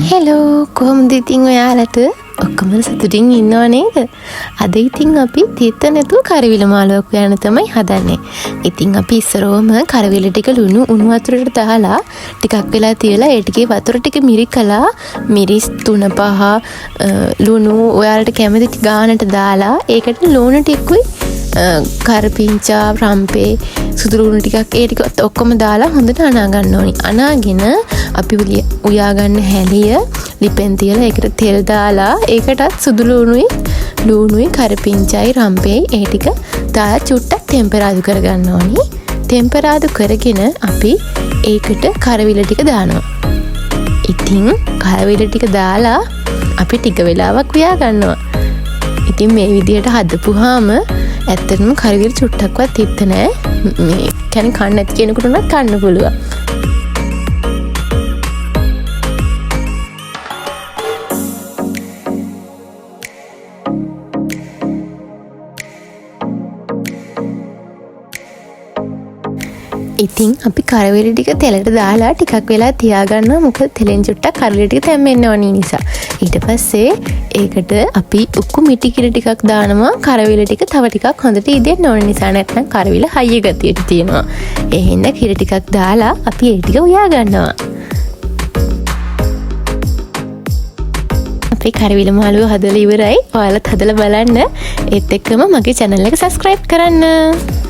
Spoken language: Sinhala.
හෙලෝ කොහොමද ඉතින් ඔයාලට ඔක්කොම සතුටින් ඉන්නව නේද? අද ඉතින් අපි තෙත නැතුව කරවිල මාළුවක් උයන්න තමයි හදන්නේ. ඉතින් අපි ඉස්සරෝම කරවිල ටික ලුණු උණු වතුරට දාලා ටිකක් වෙලා තියලා ඒ ටිකේ වතුර ටික මිරිකලා මිරිස් 3-5 ලුණු ඔයාලට කැමති ගානට දාලා ඒකට ලුණු ටිකුයි කරපිංචා රම්පේ සුදු ලුණු ටිකක් ඒ ටික ඔක්කොම දාලා හොඳට අනා ගන්න ඕනි. අනාගෙන අපි උයා ගන්න හැලිය ලිපෙන් තියලා ඒකට තෙල් දාලා ඒකටත් සුදු ලුණුයි කරපිංචායි රම්පේයි ඒ ටික දාලා චුට්ටක් ටෙම්පරාදු කරගන්න ඕනි. ටෙම්පරාදු කරගෙන අපි ඒකට කරවිල ටික දානවා. ඉතින් කරවිල ටික දාලා අපි ටික වෙලාවක් උයා ගන්නවා. ඉතින් මේ විදිහට හදපුවාම ඇත්තටම කරවිල චුට්ටක්වත් තිත්ත නෑ. මේ කියන්නේ කන්න නැති කෙනෙකුට උනත් කන්න පුළුවන්. ඉතින් අපි කරවිල ටික තෙලට දාලා ටිකක් වෙලා තියාගන්නවා. මොකද තෙලෙන් චුට්ටක් කරවිල ටික තැම්බෙන්න ඕනි නිසා. ඊට පස්සේ ඒකට අපි උක්කු මිටි කිරි ටිකක් දානවා. කරවිල ටික තව ටිකක් හොඳට ඉදෙන්න ඕන නිසා. නැත්නම් කරවිල හයිය ගතියට තියෙනවා. ඒ හින්දා කිරි ටිකක් දාලා අපි ඒ ටික උයා ගන්නවා. අපි කරවිල මාළුව හදලා ඉවරයි. ඔයාලත් හදලා බලන්න. ඒත් එක්කම මගේ channel එක subscribe කරන්න.